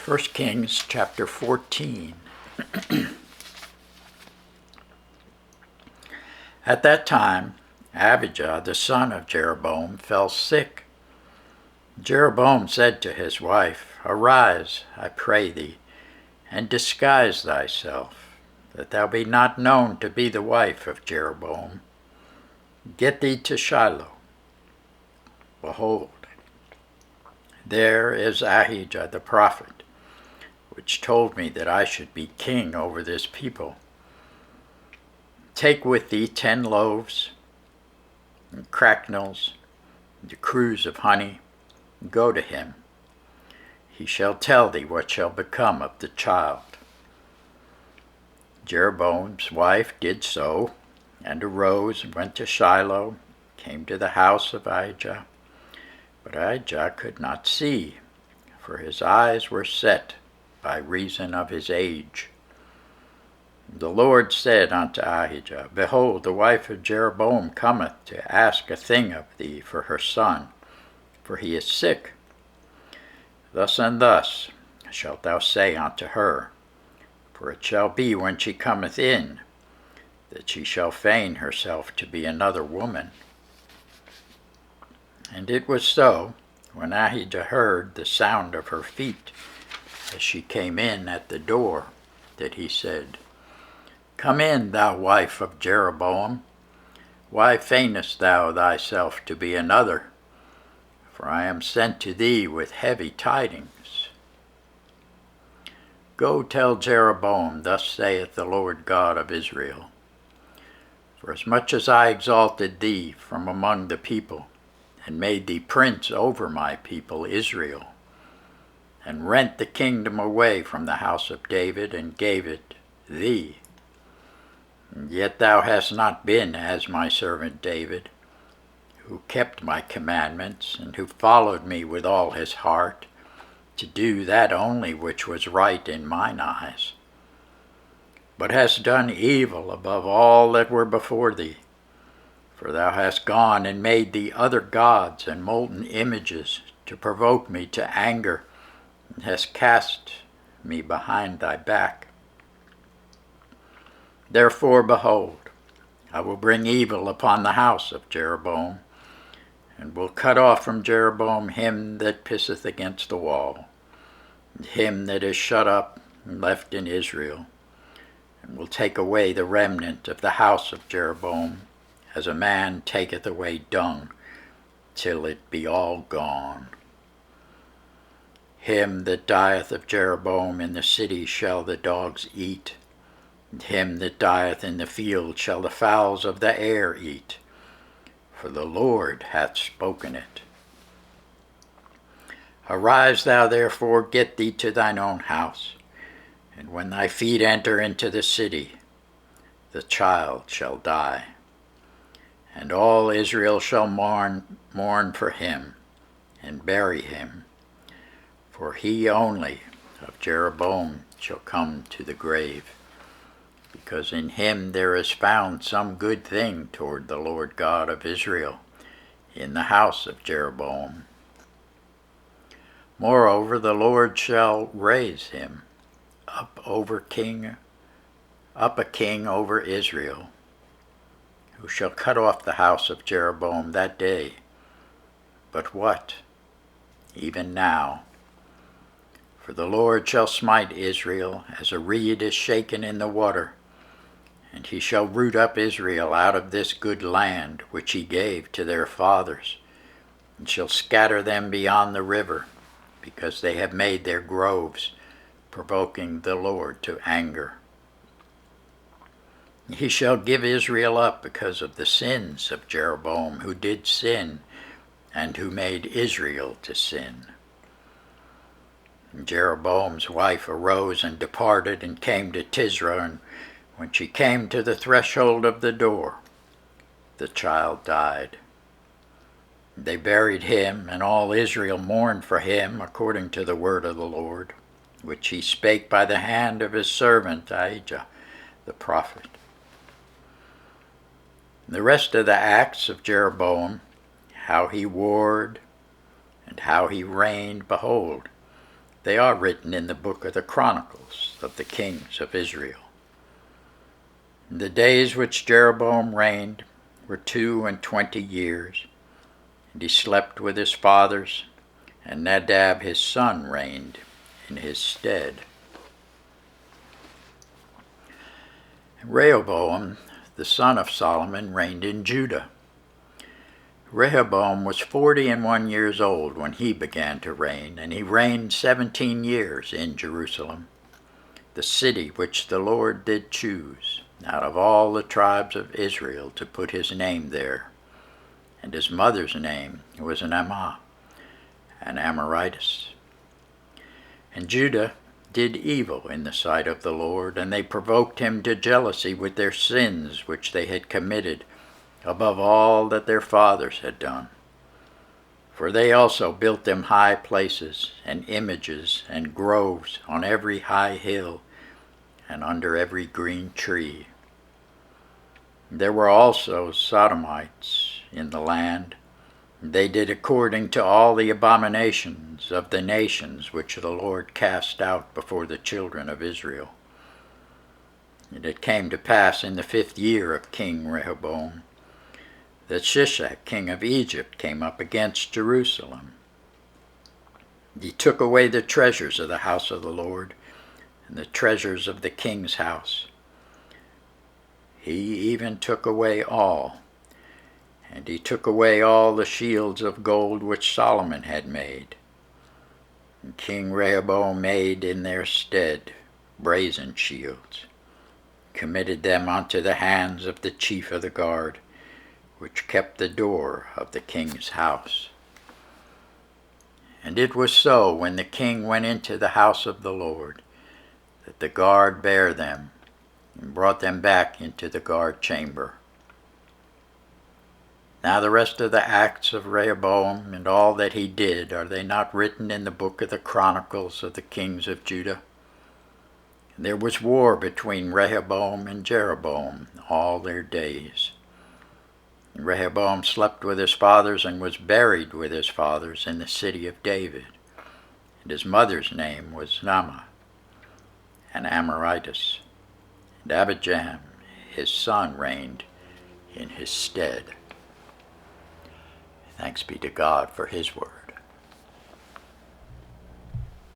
1 Kings chapter 14. At that time, Abijah, the son of Jeroboam, fell sick. Jeroboam said to his wife, "Arise, I pray thee, and disguise thyself, that thou be not known to be the wife of Jeroboam. Get thee to Shiloh. Behold, there is Ahijah the prophet, which told me that I should be king over this people. Take with thee 10 loaves, and cracknels, and a cruse of honey, and go to him. He shall tell thee what shall become of the child." Jeroboam's wife did so, and arose and went to Shiloh, came to the house of Ahijah. But Ahijah could not see, for his eyes were set by reason of his age. The Lord said unto Ahijah, "Behold, the wife of Jeroboam cometh to ask a thing of thee for her son, for he is sick. Thus and thus shalt thou say unto her, for it shall be when she cometh in, that she shall feign herself to be another woman." And it was so, when Ahijah heard the sound of her feet as she came in at the door, that he said, "Come in, thou wife of Jeroboam. Why feignest thou thyself to be another? For I am sent to thee with heavy tidings. Go tell Jeroboam, thus saith the Lord God of Israel, for as much as I exalted thee from among the people, and made thee prince over my people Israel, and rent the kingdom away from the house of David, and gave it thee, and yet thou hast not been as my servant David, who kept my commandments, and who followed me with all his heart, to do that only which was right in mine eyes, but hast done evil above all that were before thee. For thou hast gone and made thee other gods and molten images to provoke me to anger, and hast cast me behind thy back. Therefore, behold, I will bring evil upon the house of Jeroboam, and will cut off from Jeroboam him that pisseth against the wall, and him that is shut up and left in Israel, and will take away the remnant of the house of Jeroboam, as a man taketh away dung, till it be all gone. Him that dieth of Jeroboam in the city shall the dogs eat, and him that dieth in the field shall the fowls of the air eat, for the Lord hath spoken it. Arise thou therefore, get thee to thine own house, and when thy feet enter into the city, the child shall die. And all Israel shall mourn for him, and bury him, for he only of Jeroboam shall come to the grave, because in him there is found some good thing toward the Lord God of Israel, in the house of Jeroboam. Moreover, the Lord shall raise him up a king over Israel, who shall cut off the house of Jeroboam that day. But what? Even now. For the Lord shall smite Israel as a reed is shaken in the water, and he shall root up Israel out of this good land which he gave to their fathers, and shall scatter them beyond the river, because they have made their groves, provoking the Lord to anger. He shall give Israel up because of the sins of Jeroboam, who did sin, and who made Israel to sin. And Jeroboam's wife arose and departed, and came to Tisra, and when she came to the threshold of the door, the child died. They buried him, and all Israel mourned for him, according to the word of the Lord, which he spake by the hand of his servant Ahijah the prophet. The rest of the acts of Jeroboam, how he warred and how he reigned, behold, They are written in the book of the Chronicles of the kings of Israel. The days which Jeroboam reigned were 22 years, and he slept with his fathers, and Nadab his son reigned in his stead. Rehoboam, the son of Solomon, reigned in Judah. Rehoboam was 41 years old when he began to reign, and he reigned 17 years in Jerusalem, the city which the Lord did choose out of all the tribes of Israel to put his name there. And his mother's name was Naamah, an Amorite. And Judah did evil in the sight of the Lord, and they provoked him to jealousy with their sins which they had committed, above all that their fathers had done. For they also built them high places, and images, and groves on every high hill, and under every green tree. There were also Sodomites in the land. They did according to all the abominations of the nations which the Lord cast out before the children of Israel. And it came to pass in the 5th year of King Rehoboam that Shishak, king of Egypt, came up against Jerusalem. He took away the treasures of the house of the Lord, and the treasures of the king's house. He even took away all, and he took away all the shields of gold which Solomon had made. And King Rehoboam made in their stead brazen shields, committed them unto the hands of the chief of the guard, which kept the door of the king's house. And it was so, when the king went into the house of the Lord, that the guard bare them, and brought them back into the guard chamber. Now the rest of the acts of Rehoboam, and all that he did, are they not written in the book of the Chronicles of the kings of Judah? And there was war between Rehoboam and Jeroboam all their days. Rehoboam slept with his fathers and was buried with his fathers in the city of David. And his mother's name was Naamah, an Amorite. And Abijam, his son, reigned in his stead. Thanks be to God for his word.